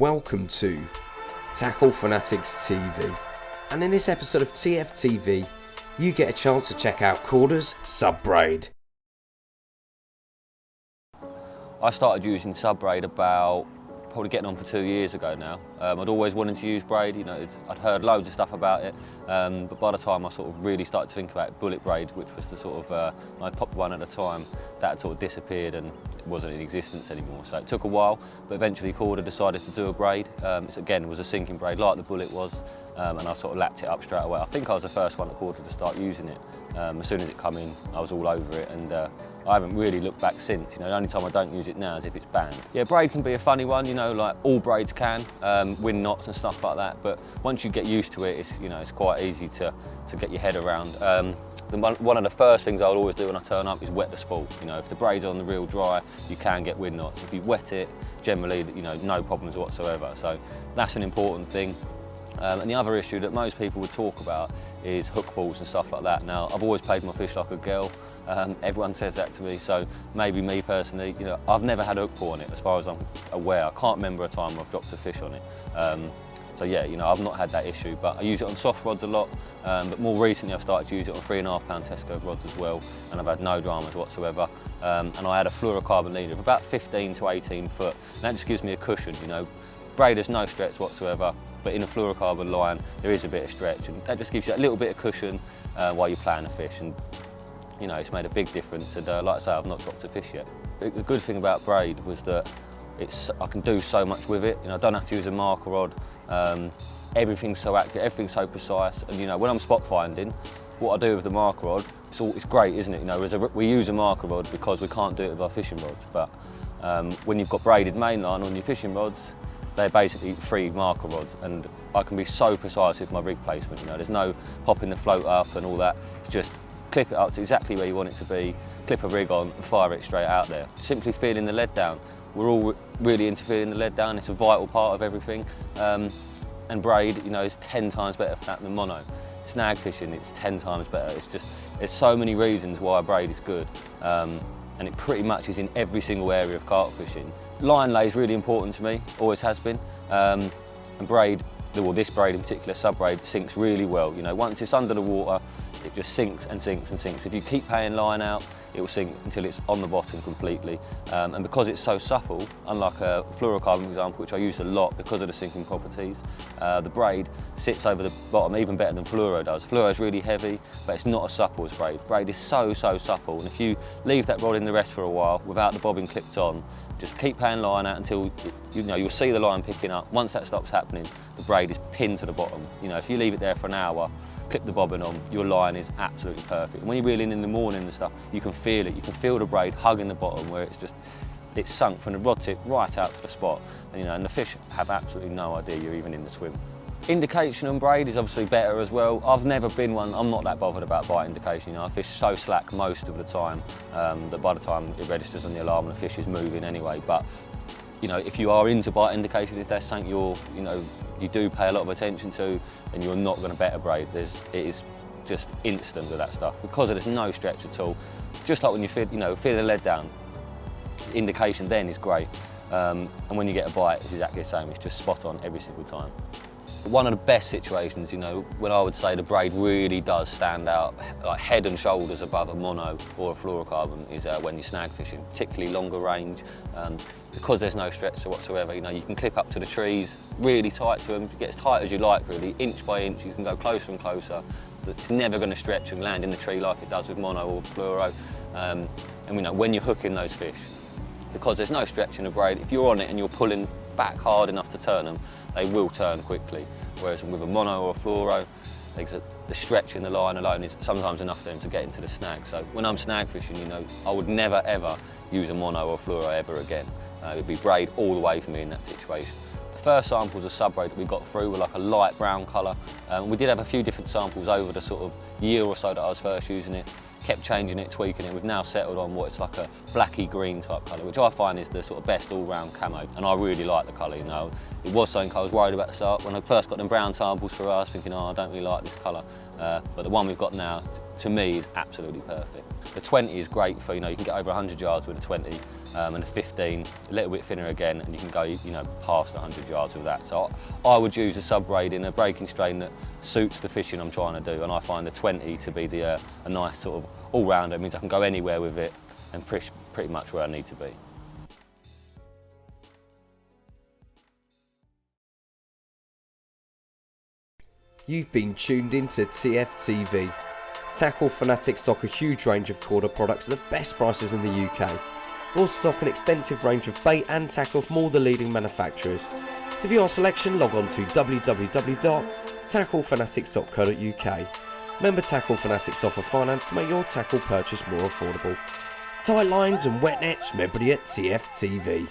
welcome to Tackle Fanatics TV. And in this episode of TFTV, you get a chance to check out Korda's SUBbraid. I started using SUBbraid about probably getting on for 2 years ago now. I'd always wanted to use braid, I'd heard loads of stuff about it, but by the time I sort of really started to think about bullet braid, which was the sort of most popular one at the time, that had sort of disappeared and it wasn't in existence anymore. So it took a while, but eventually Korda decided to do a braid. It was a sinking braid like the bullet was, and I sort of lapped it up straight away. I think I was the first one at Korda to start using it. As soon as it came in, I was all over it, and I haven't really looked back since. The only time I don't use it now is if it's banned. Yeah, braid can be a funny one, like all braids can, win knots and stuff like that, but once you get used to it, it's quite easy to get your head around. One of the first things I would always do when I turn up is wet the spool. If the braid's on the reel dry, you can get wind knots. If you wet it, generally, no problems whatsoever. So that's an important thing. And the other issue that most people would talk about is hook balls and stuff like that. Now, I've always played my fish like a girl. Everyone says that to me, so maybe me personally, I've never had a hook ball on it as far as I'm aware. I can't remember a time where I've dropped a fish on it. So yeah, I've not had that issue, but I use it on soft rods a lot, but more recently I've started to use it on 3.5 pound Tesco rods as well, and I've had no dramas whatsoever. And I had a fluorocarbon leader of about 15 to 18 foot, and that just gives me a cushion. Braid has no stretch whatsoever, but in a fluorocarbon line there is a bit of stretch, and that just gives you a little bit of cushion while you're playing a fish, and it's made a big difference. And like I say, I've not dropped a fish yet. The good thing about braid was that I can do so much with it. I don't have to use a marker rod. Everything's so accurate, everything's so precise, and when I'm spot finding, what I do with the marker rod, it's great, isn't it? We use a marker rod because we can't do it with our fishing rods, but when you've got braided mainline on your fishing rods, they're basically 3 marker rods, and I can be so precise with my rig placement. There's no popping the float up and all that. It's just clip it up to exactly where you want it to be, clip a rig on and fire it straight out there. Simply feeling the lead down. We're all really into feeling the lead down. It's a vital part of everything. And braid, is 10 times better for that than mono. Snag fishing, it's 10 times better. There's so many reasons why braid is good. And it pretty much is in every single area of carp fishing. Line lay is really important to me, always has been. And braid, this braid in particular, SUBbraid, sinks really well. Once it's under the water, it just sinks and sinks and sinks. If you keep paying line out, it will sink until it's on the bottom completely. And because it's so supple, unlike a fluorocarbon example, which I use a lot because of the sinking properties, the braid sits over the bottom even better than fluoro does. Fluoro is really heavy, but it's not as supple as braid. Braid is so supple, and if you leave that rod in the rest for a while without the bobbin clipped on, just keep paying line out until you'll see the line picking up. Once that stops happening, the braid is pinned to the bottom. If you leave it there for an hour, clip the bobbin on, your line is absolutely perfect. And when you're reeling in the morning and stuff, you can feel it. You can feel the braid hugging the bottom where it's sunk from the rod tip right out to the spot. And the fish have absolutely no idea you're even in the swim. Indication on braid is obviously better as well. I've never been one, I'm not that bothered about bite indication. I fish so slack most of the time that by the time it registers on the alarm, the fish is moving anyway. But if you are into bite indication, if that's something you do pay a lot of attention to, then you're not going to bet a braid. It is just instant with that stuff because there's no stretch at all. Just like when you feel the lead down, the indication then is great, and when you get a bite, it's exactly the same. It's just spot on every single time. One of the best situations, when I would say the braid really does stand out, like head and shoulders above a mono or a fluorocarbon, is when you're snag fishing, particularly longer range. Because there's no stretch whatsoever, you can clip up to the trees, really tight to them, get as tight as you like really, inch by inch, you can go closer and closer. It's never going to stretch and land in the tree like it does with mono or fluoro. And when you're hooking those fish, because there's no stretch in the braid, if you're on it and you're pulling back hard enough to turn them, they will turn quickly. Whereas with a mono or a fluoro, the stretch in the line alone is sometimes enough for them to get into the snag. So when I'm snag fishing, I would never ever use a mono or a fluoro ever again. It would be braid all the way for me in that situation. The first samples of SUBbraid that we got through were like a light brown colour. We did have a few different samples over the sort of year or so that I was first using it. Kept changing it, tweaking it. We've now settled on what it's like a blacky green type colour, which I find is the sort of best all-round camo, and I really like the colour. It was something I was worried about at the start when I first got them brown samples for us, thinking, oh, I don't really like this colour. But the one we've got now, to me is absolutely perfect. The 20 is great for, you know, you can get over 100 yards with a 20, and a 15, a little bit thinner again, and you can go, you know, past 100 yards with that. So I would use a SUBbraid in a breaking strain that suits the fishing I'm trying to do, and I find the 20 to be a nice sort of all-rounder. It means I can go anywhere with it and pretty much where I need to be. You've been tuned into TFTV. Tackle Fanatics stock a huge range of Korda products at the best prices in the UK. We also stock an extensive range of bait and tackle from all the leading manufacturers. To view our selection, log on to www.tacklefanatics.co.uk. Remember, Tackle Fanatics offer finance to make your tackle purchase more affordable. Tight lines and wet nets, remember at TFTV.